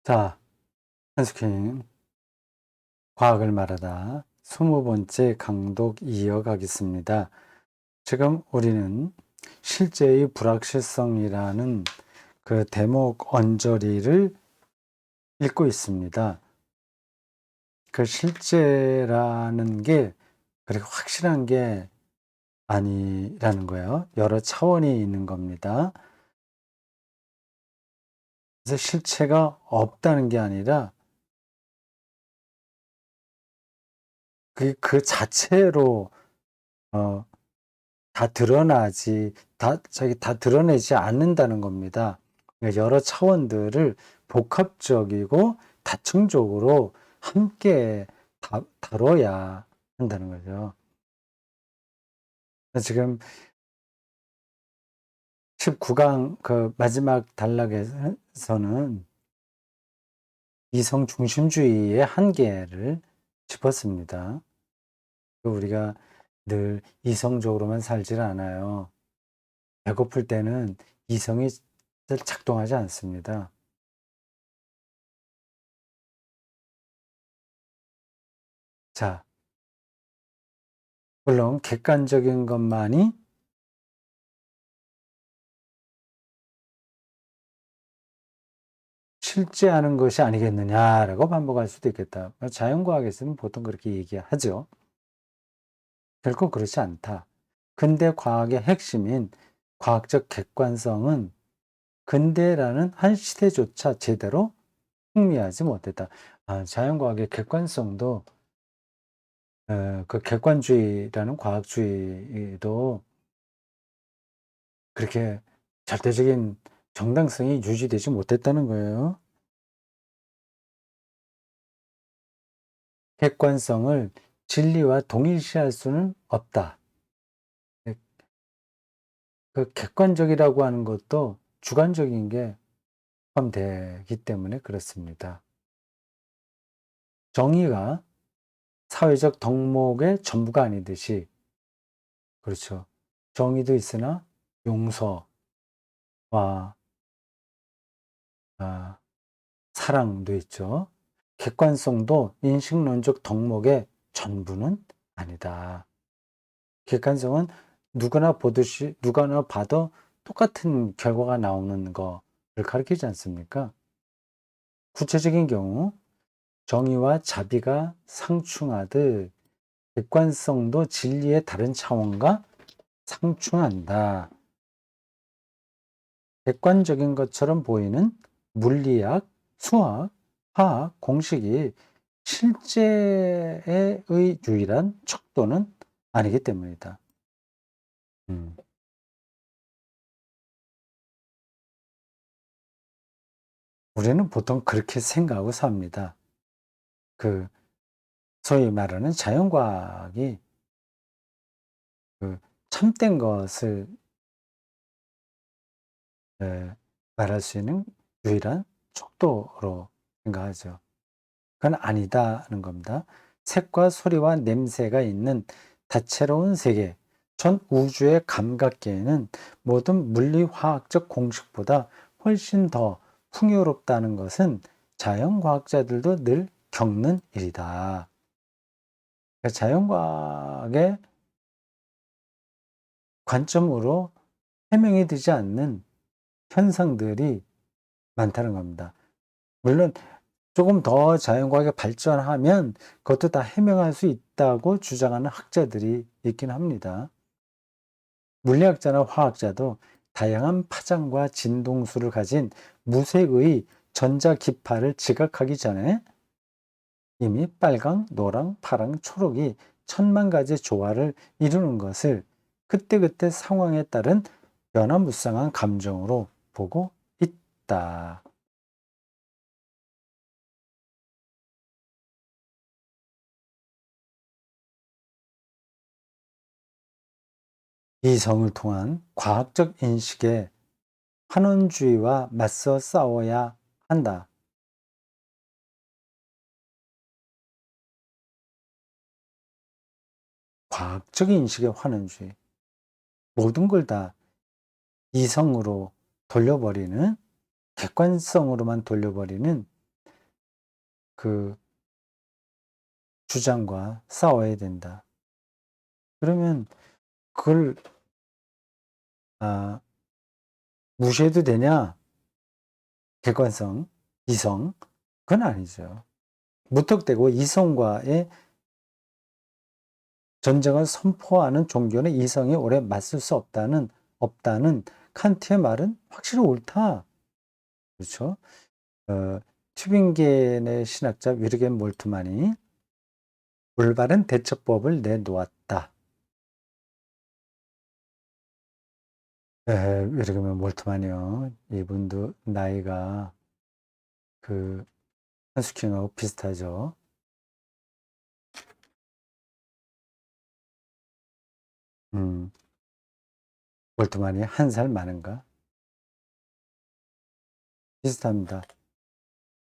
자, 한스킨 과학을 말하다 20번째 강독 이어가겠습니다. 지금 우리는 실제의 불확실성이라는 그 대목 언저리를 읽고 있습니다. 그 실제라는 게 그렇게 확실한 게 아니라는 거예요. 여러 차원이 있는 겁니다. 그래서 실체가 없다는 게 아니라 그 자체로 어, 다 드러내지 않는다는 겁니다. 그러니까 여러 차원들을 복합적이고 다층적으로 함께 다뤄야 한다는 거죠. 지금 19강 그 마지막 단락에서는 이성 중심주의의 한계를 짚었습니다. 우리가 늘 이성적으로만 살질 않아요. 배고플 때는 이성이 잘 작동하지 않습니다. 자, 물론 객관적인 것만이 실제하는 것이 아니겠느냐라고 반복할 수도 있겠다. 자연과학에서는 보통 그렇게 얘기하죠. 결코 그렇지 않다. 근대 과학의 핵심인 과학적 객관성은 근대라는 한 시대조차 제대로 흥미하지 못했다. 자연과학의 객관성도 그 객관주의라는 과학주의도 그렇게 절대적인 정당성이 유지되지 못했다는 거예요. 객관성을 진리와 동일시할 수는 없다. 그 객관적이라고 하는 것도 주관적인 게 포함되기 때문에 그렇습니다. 정의가 사회적 덕목의 전부가 아니듯이, 그렇죠. 정의도 있으나 용서와 사랑도 있죠. 객관성도 인식론적 덕목의 전부는 아니다. 객관성은 누구나 봐도 똑같은 결과가 나오는 거를 가리키지 않습니까? 구체적인 경우 정의와 자비가 상충하듯 객관성도 진리의 다른 차원과 상충한다. 객관적인 것처럼 보이는 물리학, 수학, 화학 공식이 실제의 유일한 척도는 아니기 때문이다. 음. 우리는 보통 그렇게 생각하고 삽니다. 그 소위 말하는 자연과학이 그 참된 것을 말할 수 있는 유일한 척도로 생각하죠. 그건 아니다는 겁니다. 색과 소리와 냄새가 있는 다채로운 세계, 전 우주의 감각계에는 모든 물리화학적 공식보다 훨씬 더 풍요롭다는 것은 자연과학자들도 늘 겪는 일이다. 그러니까 자연과학의 관점으로 해명이 되지 않는 현상들이 많다는 겁니다. 물론 조금 더 자연과학이 발전하면 그것도 다 해명할 수 있다고 주장하는 학자들이 있긴 합니다. 물리학자나 화학자도 다양한 파장과 진동수를 가진 무색의 전자기파를 지각하기 전에 이미 빨강, 노랑, 파랑, 초록이 천만 가지 조화를 이루는 것을 그때그때 상황에 따른 변화무쌍한 감정으로 보고 있다. 이성을 통한 과학적 인식의 환원주의와 맞서 싸워야 한다. 과학적인 인식의 환원주의. 모든 걸 다 이성으로 돌려버리는, 객관성으로만 돌려버리는 그 주장과 싸워야 된다. 그러면 그걸 무시해도 되냐? 객관성, 이성, 그건 아니죠. 무턱대고 이성과의 전쟁을 선포하는 종교는 이성이 오래 맞설 수 없다는 칸트의 말은 확실히 옳다. 그렇죠? 튜빙겐의 신학자 위르겐 몰트만이 올바른 대처법을 내놓았다. 위르겐 몰트만이요. 이분도 나이가 그 한스킹하고 비슷하죠. 몰트만이 한 살 많은가? 비슷합니다.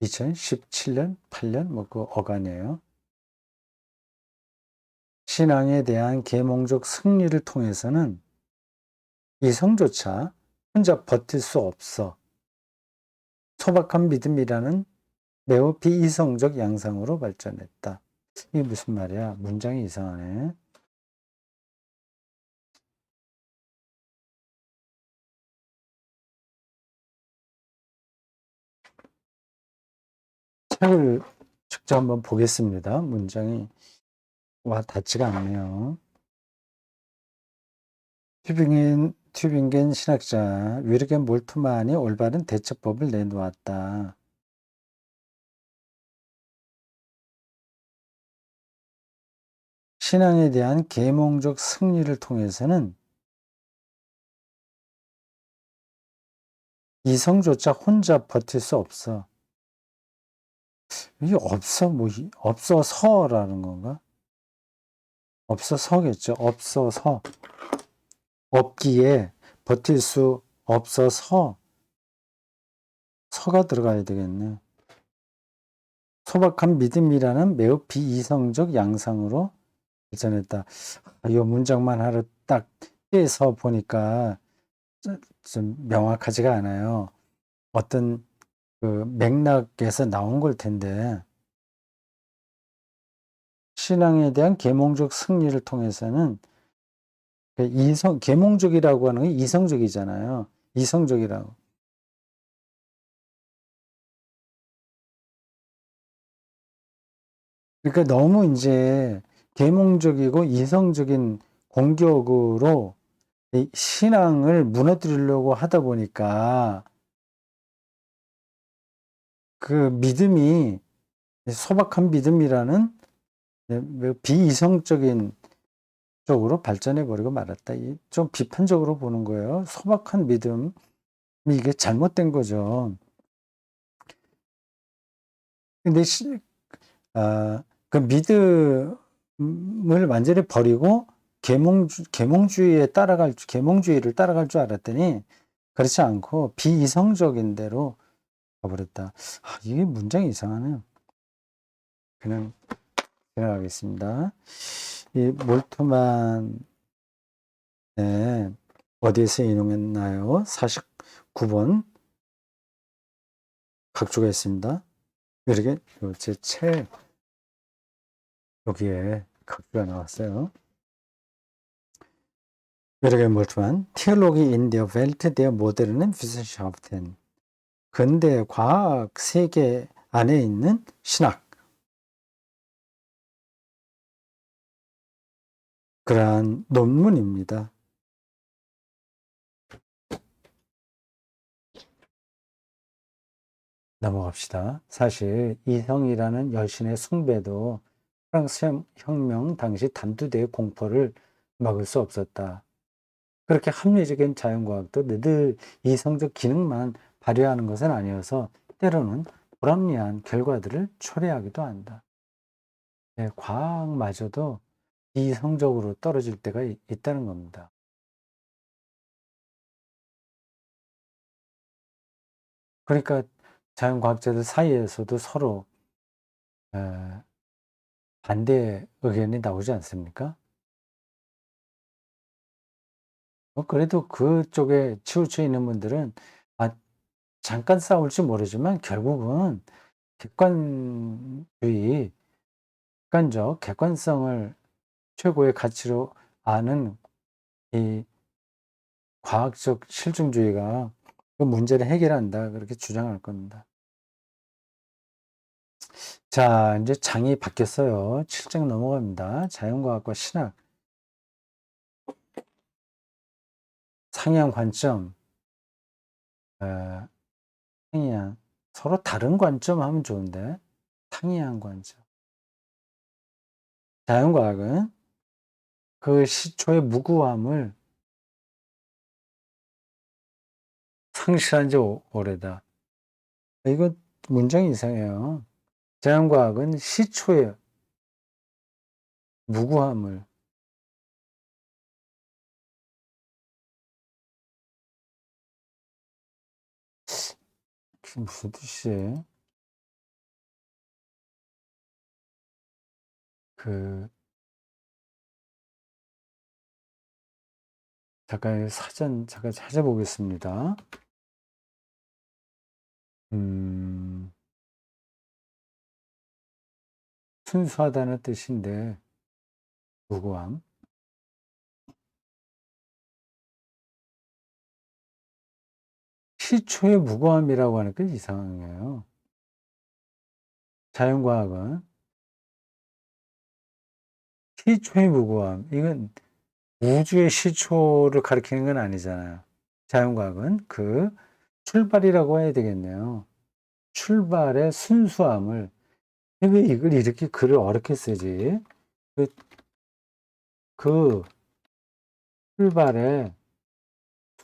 2017년, 8년 뭐 그 어간이에요. 신앙에 대한 계몽적 승리를 통해서는 이성조차 혼자 버틸 수 없어. 소박한 믿음이라는 매우 비이성적 양상으로 발전했다. 이게 무슨 말이야? 문장이 이상하네. 책을 직접 한번 보겠습니다. 문장이 와 닿지가 않네요. 튜빙겐 신학자 위르겐 몰트만이 올바른 대처법을 내놓았다. 신앙에 대한 계몽적 승리를 통해서는 이성조차 혼자 버틸 수 없어. 이게 없어서라는 건가? 없어서겠죠. 없어서. 없기에 버틸 수 없어서 서가 들어가야 되겠네. 소박한 믿음이라는 매우 비이성적 양상으로 발전했다. 이 문장만 하루 딱 떼서 보니까 좀 명확하지가 않아요. 어떤 그 맥락에서 나온 걸 텐데 신앙에 대한 계몽적 승리를 통해서는 계몽적이라고 하는 게 이성적이잖아요. 이성적이라고. 그러니까 너무 이제 계몽적이고 이성적인 공격으로 이 신앙을 무너뜨리려고 하다 보니까 그 믿음이 소박한 믿음이라는 비이성적인 쪽으로 발전해 버리고 말았다. 좀 비판적으로 보는 거예요. 소박한 믿음이 이게 잘못된 거죠. 근데 그 믿음을 완전히 버리고 계몽주의를 따라갈 줄 알았더니 그렇지 않고 비이성적인 대로 가버렸다. 이게 문장이 이상하네요. 그냥 지나가겠습니다. 이 몰트만 어디에서 인용했나요? 49번 각주가 있습니다. 이렇게 제 책 여기에 각주가 나왔어요. Jürgen Moltmann, Theologie in der Welt der modernen Wissenschaften. 근대 과학 세계 안에 있는 신학. 그러한 논문입니다. 넘어갑시다. 사실 이성이라는 여신의 숭배도 프랑스 혁명 당시 단두대의 공포를 막을 수 없었다. 그렇게 합리적인 자연과학도 늘 이성적 기능만 발휘하는 것은 아니어서 때로는 불합리한 결과들을 초래하기도 한다. 과학마저도 이성적으로 떨어질 때가 있다는 겁니다. 그러니까 자연과학자들 사이에서도 서로 반대 의견이 나오지 않습니까? 그래도 그쪽에 치우쳐 있는 분들은 잠깐 싸울지 모르지만 결국은 객관주의, 객관적, 객관성을 최고의 가치로 아는 이 과학적 실증주의가 그 문제를 해결한다. 그렇게 주장할 겁니다. 자, 이제 장이 바뀌었어요. 7장 넘어갑니다. 자연과학과 신학, 상이한 관점, 상이한, 서로 다른 관점 하면 좋은데, 상이한 관점. 자연과학은 그 시초의 무구함을 상실한 지 오래다. 이거 문장이 이상해요. 자연과학은 시초의 무구함을, 그게 무슨 뜻이에요? 그, 잠깐 사전, 잠깐 찾아보겠습니다. 음, 순수하다는 뜻인데, 무구함. 시초의 무구함이라고 하는 게 이상해요. 자연과학은 시초의 무구함. 이건 우주의 시초를 가리키는 건 아니잖아요. 자연과학은 그 출발이라고 해야 되겠네요. 출발의 순수함을, 왜 이걸 이렇게 글을 어렵게 쓰지? 그, 그 출발의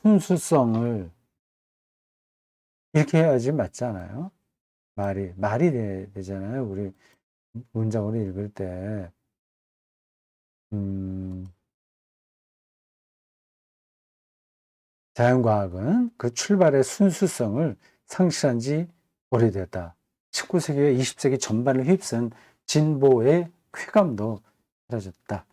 순수성을 이렇게 해야지 맞잖아요. 말이 되잖아요. 우리 문장으로 읽을 때. 음, 자연과학은 그 출발의 순수성을 상실한 지 오래되었다. 19세기와 20세기 전반을 휩쓴 진보의 쾌감도 사라졌다.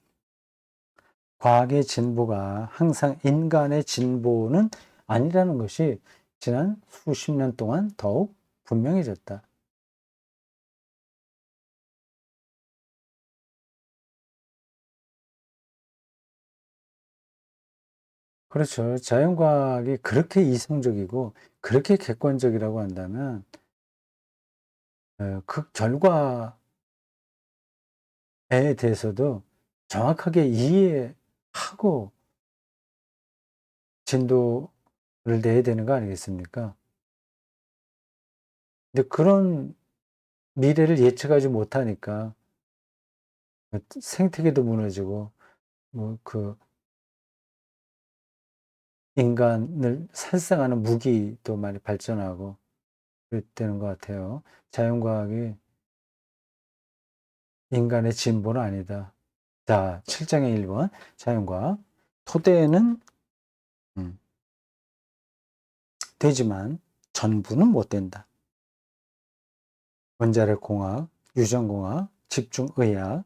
과학의 진보가 항상 인간의 진보는 아니라는 것이 지난 수십 년 동안 더욱 분명해졌다. 그렇죠. 자연과학이 그렇게 이성적이고 그렇게 객관적이라고 한다면 그 결과에 대해서도 정확하게 이해하고 진도를 내야 되는 거 아니겠습니까? 근데 그런 미래를 예측하지 못하니까 생태계도 무너지고 그 인간을 살상하는 무기도 많이 발전하고 그랬다는 것 같아요. 자연과학이 인간의 진보는 아니다. 자, 7장의 1번 자연과학. 토대는 되지만 전부는 못 된다. 원자력 공학, 유전공학, 집중의학,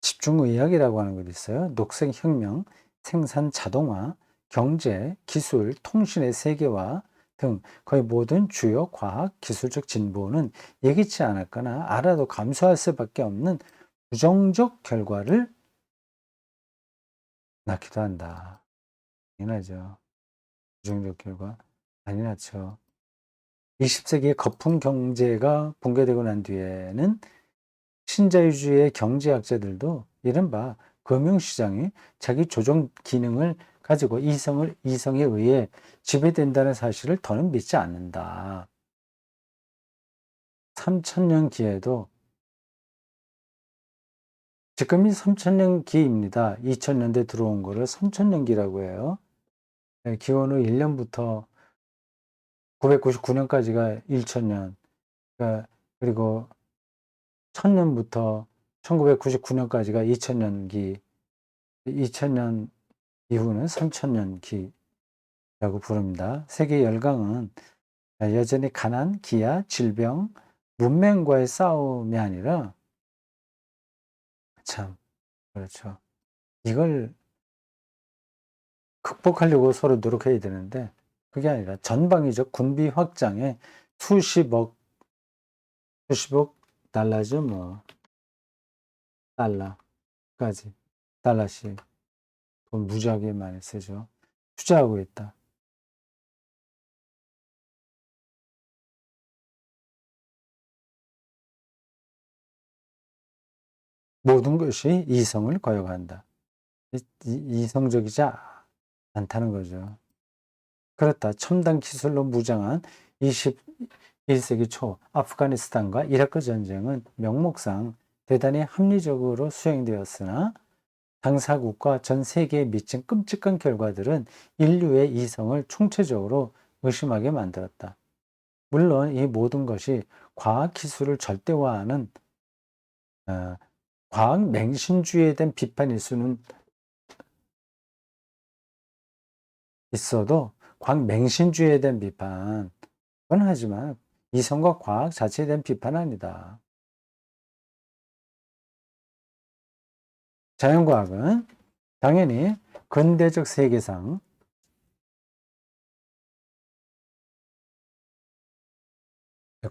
집중의학이라고 하는 것이 있어요. 녹색혁명, 생산 자동화, 경제, 기술, 통신의 세계화 등 거의 모든 주요 과학, 기술적 진보는 예기치 않았거나 알아도 감수할 수밖에 없는 부정적 결과를 낳기도 한다. 당연하죠. 부정적 결과. 많이 낳죠. 20세기의 거품 경제가 붕괴되고 난 뒤에는 신자유주의 경제학자들도 이른바 금융시장이 자기 조정 기능을 가지고 이성에 의해 지배된다는 사실을 더는 믿지 않는다. 3000년기에도 지금이 3000년기입니다. 2000년대 들어온 거를 3000년기라고 해요. 기원 후 1년부터 999년까지가 1000년, 그리고 1000년부터 1999년까지가 2000년기, 2000년 이후는 3000년기라고 부릅니다. 세계 열강은 여전히 가난, 기아, 질병, 문명과의 싸움이 아니라 참 그렇죠. 이걸 극복하려고 서로 노력해야 되는데 그게 아니라 전방위적 군비 확장에 수십억 수십억 달러죠, 뭐. 달러까지. 달러씩. 돈 무지하게 많이 쓰죠. 투자하고 있다. 모든 것이 이성을 거역한다. 이성적이지 않다는 거죠. 그렇다. 첨단 기술로 무장한 21세기 초 아프가니스탄과 이라크 전쟁은 명목상 대단히 합리적으로 수행되었으나 당사국과 전 세계에 미친 끔찍한 결과들은 인류의 이성을 총체적으로 의심하게 만들었다. 물론 이 모든 것이 과학 기술을 절대화하는 과학 맹신주의에 대한 비판일 수는 있어도 과학 맹신주의에 대한 비판은 하지만 이성과 과학 자체에 대한 비판은 아니다. 자연과학은 당연히 근대적 세계상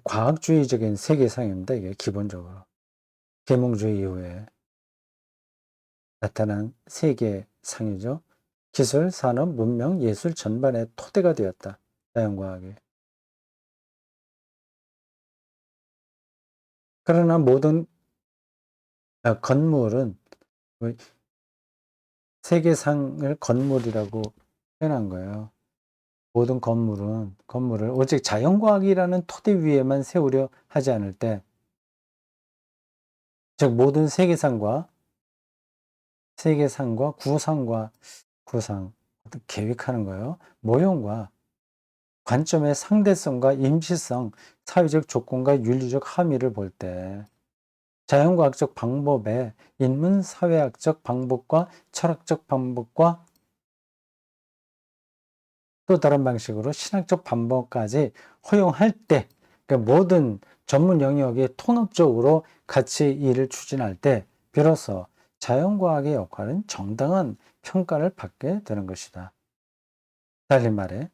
과학주의적인 세계상입니다. 이게 기본적으로 계몽주의 이후에 나타난 세계상이죠. 기술, 산업, 문명, 예술 전반의 토대가 되었다. 자연과학이. 그러나 모든 건물은 세계상을 건물이라고 표현한 거예요. 모든 건물을 오직 자연과학이라는 토대 위에만 세우려 하지 않을 때, 즉 모든 세계상과 구상, 계획하는 거예요. 모형과 관점의 상대성과 임시성, 사회적 조건과 윤리적 함의를 볼 때 자연과학적 방법에 인문사회학적 방법과 철학적 방법과 또 다른 방식으로 신학적 방법까지 허용할 때, 그러니까 모든 전문 영역이 통합적으로 같이 일을 추진할 때 비로소 자연과학의 역할은 정당한 평가를 받게 되는 것이다. 달리 말해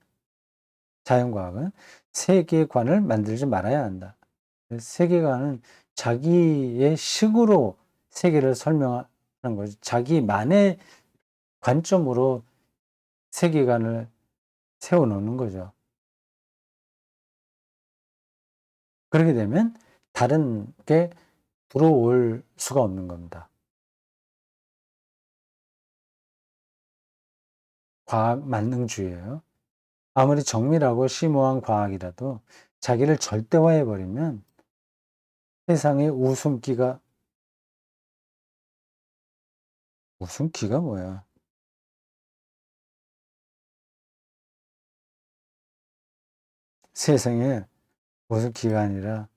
자연과학은 세계관을 만들지 말아야 한다. 세계관은 자기의 식으로 세계를 설명하는 거죠. 자기만의 관점으로 세계관을 세워놓는 거죠. 그렇게 되면 다른 게 들어올 수가 없는 겁니다. 과학 만능주의예요. 아무리 정밀하고 심오한 과학이라도 자기를 절대화해버리면 세상의 웃음기가 뭐야? 세상에 웃음기가 아니라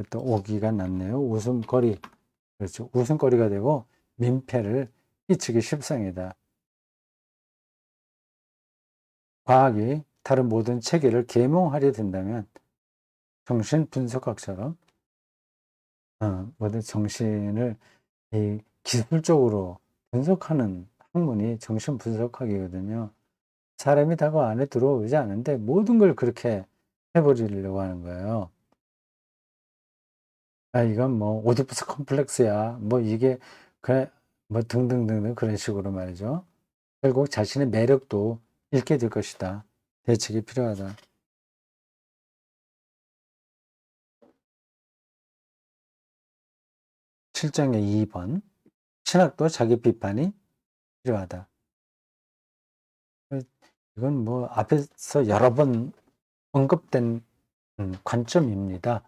또 오기가 났네요. 웃음거리. 그렇죠. 웃음거리가 되고 민폐를 끼치기 십상이다. 과학이 다른 모든 체계를 계몽하려 든다면 정신분석학처럼 모든 정신을 이 기술적으로 분석하는 학문이 정신분석학이거든요. 사람이 다 그 안에 들어오지 않은데 모든 걸 그렇게 해버리려고 하는 거예요. 아, 이건 뭐 오디푸스 컴플렉스야. 뭐 이게 그래 뭐 등등등등 그런 식으로 말이죠. 결국 자신의 매력도 잃게 될 것이다. 대책이 필요하다. 7장의 2번. 신학도 자기 비판이 필요하다. 이건 뭐 앞에서 여러 번 언급된 관점입니다.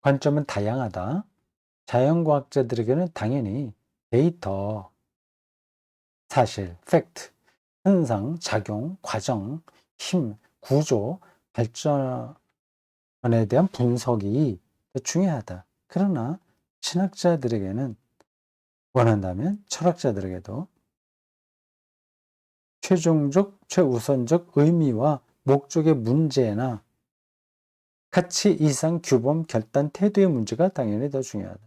관점은 다양하다. 자연과학자들에게는 당연히 데이터, 사실, 팩트, 현상, 작용, 과정, 힘, 구조, 발전에 대한 분석이 중요하다. 그러나 신학자들에게는 원한다면 철학자들에게도 최종적, 최우선적 의미와 목적의 문제나 가치, 이상, 규범, 결단, 태도의 문제가 당연히 더 중요하다.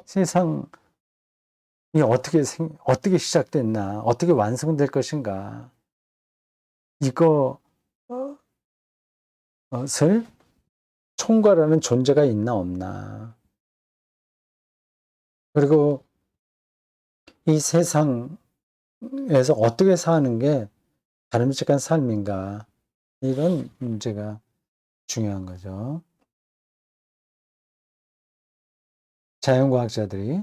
세상이 어떻게 시작됐나, 어떻게 완성될 것인가, 이거 것을 총괄하는 존재가 있나 없나. 그리고 이 세상에서 어떻게 사는 게 바람직한 삶인가. 이런 문제가 중요한 거죠. 자연과학자들이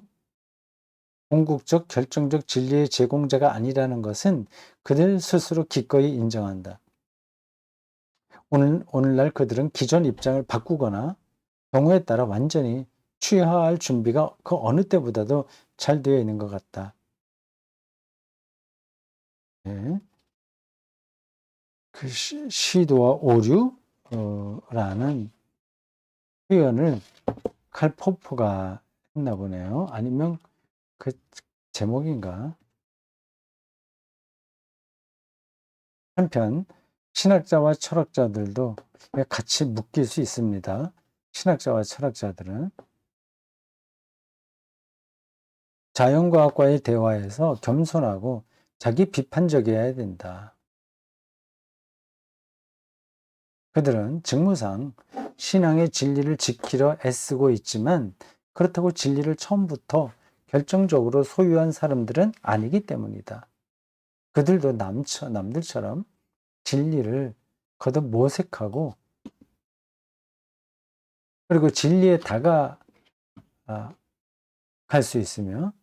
궁극적 결정적 진리의 제공자가 아니라는 것은 그들 스스로 기꺼이 인정한다. 오늘날 그들은 기존 입장을 바꾸거나 경우에 따라 완전히 취하할 준비가 그 어느 때보다도 잘 되어 있는 것 같다. 예. 그 시도와 오류라는 표현을 칼 포퍼가 했나 보네요. 아니면 그 제목인가? 한편 신학자와 철학자들도 같이 묶일 수 있습니다. 신학자와 철학자들은 자연과학과의 대화에서 겸손하고 자기 비판적이어야 된다. 그들은 직무상 신앙의 진리를 지키려 애쓰고 있지만 그렇다고 진리를 처음부터 결정적으로 소유한 사람들은 아니기 때문이다. 그들도 남들처럼 진리를 거듭 모색하고 그리고 진리에 다가갈 수 있으며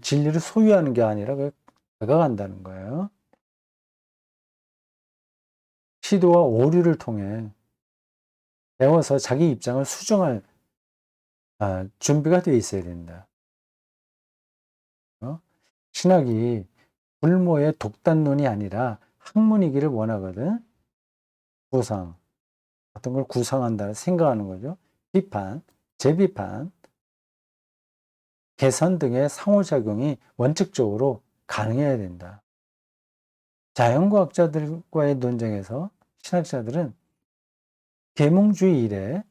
진리를 소유하는 게 아니라 다가간다는 거예요. 시도와 오류를 통해 배워서 자기 입장을 수정할 준비가 되어 있어야 된다. 신학이 불모의 독단론이 아니라 학문이기를 원하거든. 구상, 어떤 걸 구상한다, 생각하는 거죠. 비판, 재비판, 개선 등의 상호작용이 원칙적으로 가능해야 된다. 자연과학자들과의 논쟁에서 신학자들은 계몽주의 이래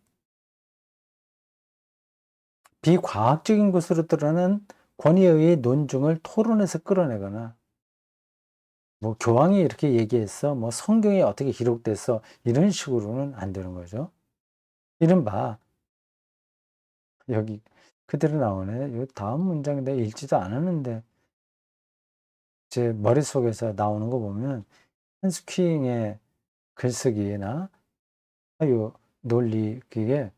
비과학적인 것으로 드러난 권위에 의해 논증을 토론해서 끌어내거나 뭐 교황이 이렇게 얘기했어, 뭐 성경에 어떻게 기록됐어, 이런 식으로는 안 되는 거죠. 이른바 여기 그대로 나오네. 요 다음 문장 내가 읽지도 않았는데 제 머릿속에서 나오는 거 보면 한스 킹의 글쓰기나 요 논리 그게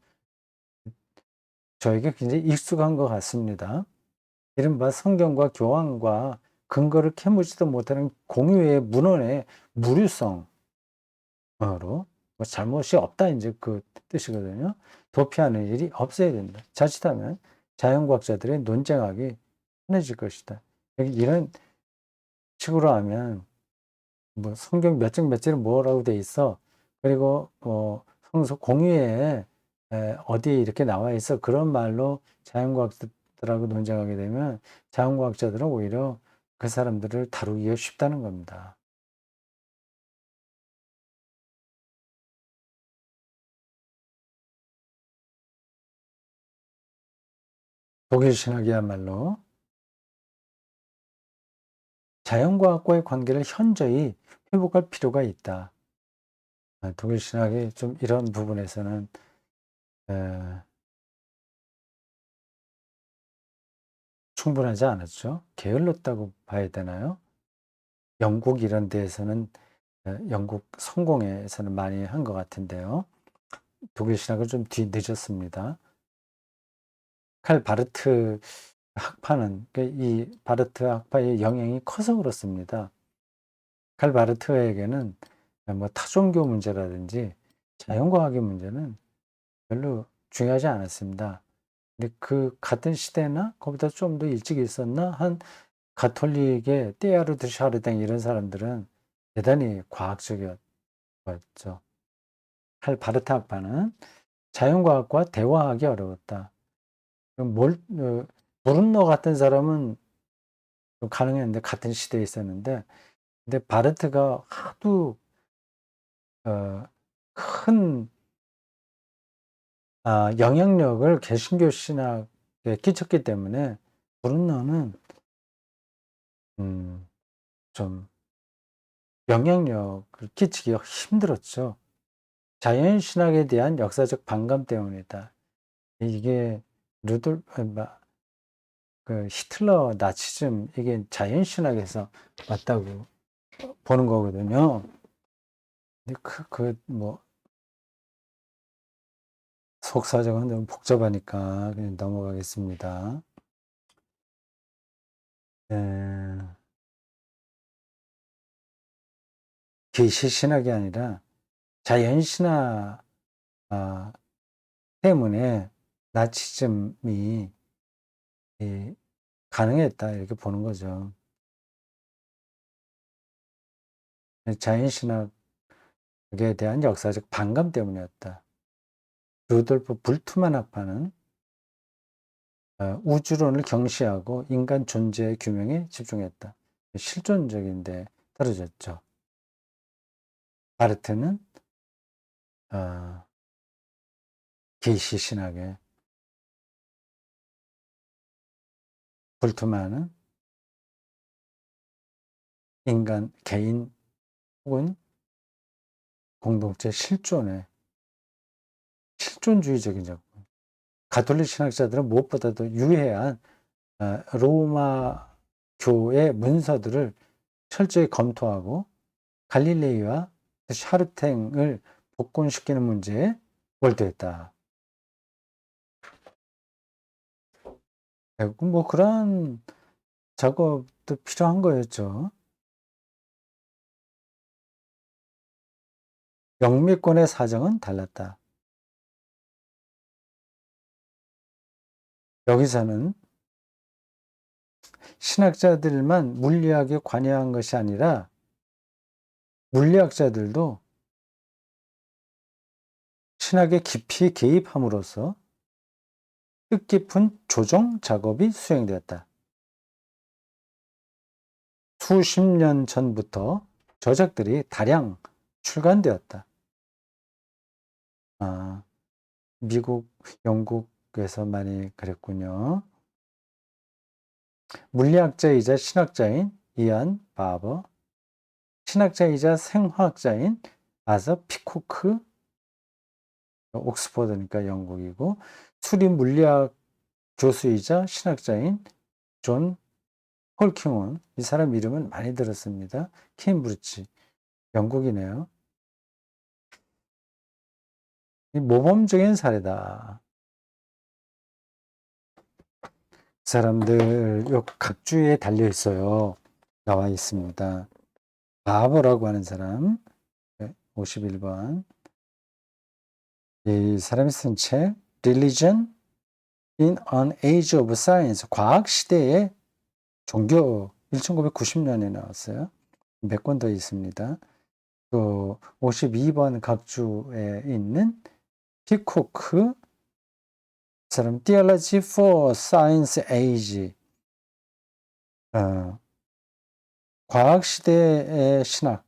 저에게 굉장히 익숙한 것 같습니다. 이른바 성경과 교황과 근거를 캐묻지도 못하는 공유의 문헌의 무료성으로 뭐 잘못이 없다 이제 그 뜻이거든요. 도피하는 일이 없어야 된다. 자칫하면 자연과학자들의 논쟁하기 편해질 것이다. 여기 이런 식으로 하면 뭐 성경 몇 장 몇 절에 뭐라고 돼 있어. 그리고 성서 공유에 어디에 이렇게 나와 있어. 그런 말로 자연과학자들하고 논쟁하게 되면 자연과학자들은 오히려 그 사람들을 다루기가 쉽다는 겁니다. 독일 신학이야말로 자연과학과의 관계를 현저히 회복할 필요가 있다. 독일 신학이 좀 이런 부분에서는 에, 충분하지 않았죠. 게을렀다고 봐야 되나요? 영국 이런 데에서는 영국 성공회에서는 많이 한 것 같은데요. 독일 신학은 좀 뒤늦었습니다. 칼 바르트 학파는 이 바르트 학파의 영향이 커서 그렇습니다. 칼 바르트에게는 뭐 타종교 문제라든지 자연과학의 문제는 별로 중요하지 않았습니다. 근데 그 같은 시대나 그보다 좀 더 일찍 있었나 한 가톨릭의 떼아르드 샤르댕 이런 사람들은 대단히 과학적이었죠. 칼 바르트 학파는 자연과학과 대화하기 어려웠다. 브룬너 같은 사람은 좀 가능했는데 같은 시대에 있었는데 근데 바르트가 하도 어, 큰 영향력을 개신교 신학에 끼쳤기 때문에 브룬너는 음, 좀 영향력을 끼치기가 힘들었죠. 자연신학에 대한 역사적 반감 때문이다. 이게 히틀러 나치즘, 이게 자연신학에서 왔다고 보는 거거든요. 근데 속사정은 좀 복잡하니까 그냥 넘어가겠습니다. 계시신학이 아니라 자연신학 때문에 나치즘이 가능했다, 이렇게 보는 거죠. 자연신학에 대한 역사적 반감 때문이었다. 루돌프 불트만 학파는 우주론을 경시하고 인간 존재의 규명에 집중했다. 실존적인데 떨어졌죠. 바르트는 계시신학에, 불트만은 인간, 개인 혹은 공동체 실존주의적인 작품. 가톨릭 신학자들은 무엇보다도 유해한 로마 교의 문서들을 철저히 검토하고 갈릴레이와 샤르탱을 복권시키는 문제에 몰두했다. 결국 그런 작업도 필요한 거였죠. 영미권의 사정은 달랐다. 여기서는 신학자들만 물리학에 관여한 것이 아니라 물리학자들도 신학에 깊이 개입함으로써 뜻깊은 조정 작업이 수행되었다. 수십 년 전부터 저작들이 다량 출간되었다. 미국, 영국에서 많이 그랬군요. 물리학자이자 신학자인 이안 바버, 신학자이자 생화학자인 아서 피코크, 옥스퍼드니까 영국이고, 수리 물리학 교수이자 신학자인 존 홀킹원, 이 사람 이름은 많이 들었습니다. 케임브리지, 영국이네요. 이 모범적인 사례다. 사람들 각주에 달려 있어요. 나와 있습니다. 바버라고 하는 사람, 51번. 이 사람이 쓴 책, Religion in an Age of Science, 과학 시대의 종교, 1990년에 나왔어요. 몇 권 더 있습니다. 또 52번 각주에 있는 피코크, 사람 Theology for Science Age, 과학 시대의 신학,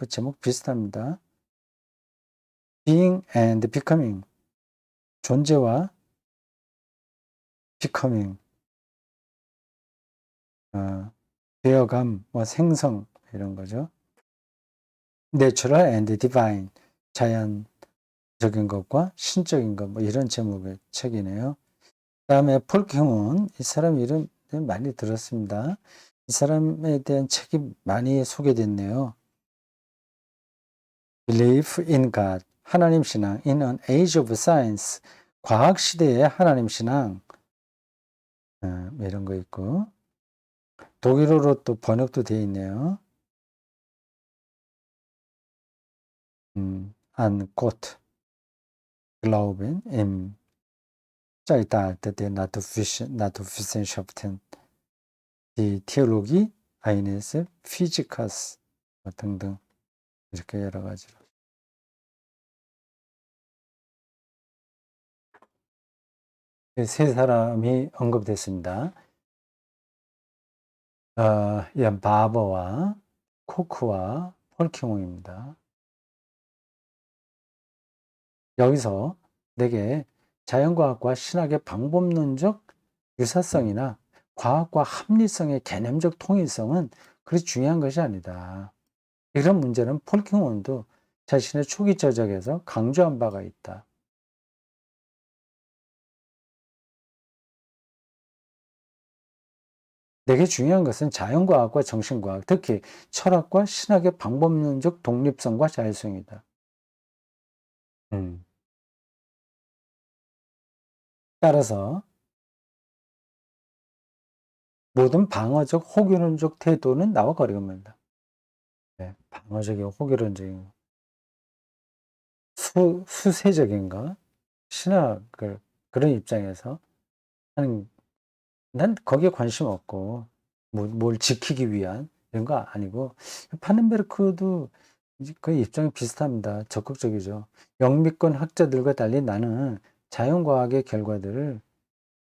제목 비슷합니다. Being and Becoming, 존재와 Becoming, 되어감, 생성, 이런 거죠. Natural and Divine, 자연적인 것과 신적인 것, 이런 제목의 책이네요. 그 다음에 폴킹온, 이 사람 이름 많이 들었습니다. 이 사람에 대한 책이 많이 소개됐네요. Belief in God, 하나님 신앙, in an age of science, 과학 시대의 하나님 신앙, 이런 거 있고, 독일어로 또 번역도 되어 있네요. An Gott glauben im Zeitalter der Naturwissenschaften, die Theologie eines Physikers 등등, 이렇게 여러 가지로. 세 사람이 언급됐습니다. 이안 바버와 코크와 폴킹홍입니다. 여기서 내게 자연과학과 신학의 방법론적 유사성이나 과학과 합리성의 개념적 통일성은 그리 중요한 것이 아니다. 이런 문제는 폴킹원도 자신의 초기 저작에서 강조한 바가 있다. 내게 중요한 것은 자연과학과 정신과학, 특히 철학과 신학의 방법론적 독립성과 자율성이다. 음. 따라서 모든 방어적, 호기론적 태도는 나와 거리겁니다. 네, 방어적이고 호기론적인 수세적인가? 신학을 그런 입장에서 하는, 난 거기에 관심 없고, 뭘 지키기 위한 이런 거 아니고, 파넨베르크도 그 입장이 비슷합니다. 적극적이죠. 영미권 학자들과 달리 나는 자연과학의 결과들을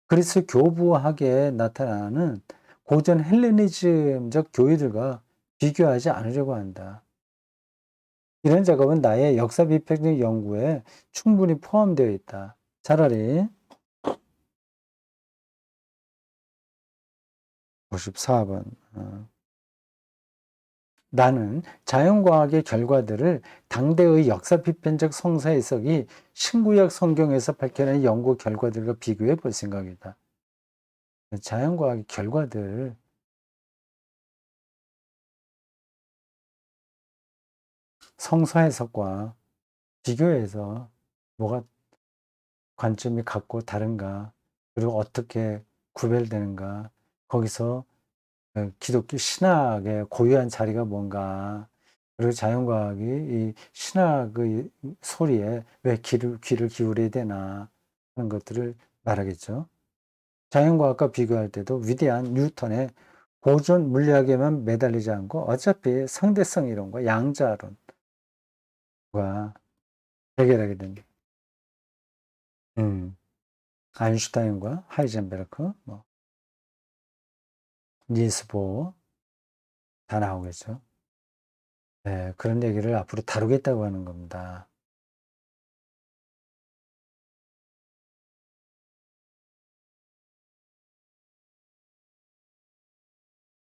그리스 교부학에 나타나는 고전 헬레니즘적 교회들과 비교하지 않으려고 한다. 이런 작업은 나의 역사 비평적 연구에 충분히 포함되어 있다. 차라리 54번. 나는 자연과학의 결과들을 당대의 역사 비판적 성사 해석이 신구약 성경에서 밝혀낸 연구 결과들과 비교해 볼 생각이다. 자연과학의 결과들, 성사 해석과 비교해서 뭐가 관점이 같고 다른가, 그리고 어떻게 구별되는가, 거기서 기독교 신학의 고유한 자리가 뭔가, 그리고 자연과학이 이 신학의 소리에 왜 귀를 기울여야 되나 하는 것들을 말하겠죠. 자연과학과 비교할 때도 위대한 뉴턴의 고전 물리학에만 매달리지 않고 어차피 상대성 이론과 양자론과 해결하게 됩니다. 아인슈타인과 하이젠베르크, 뭐 닐스 보어 다 나오겠죠. 네, 그런 얘기를 앞으로 다루겠다고 하는 겁니다.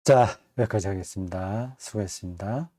자, 여기까지 하겠습니다. 수고했습니다.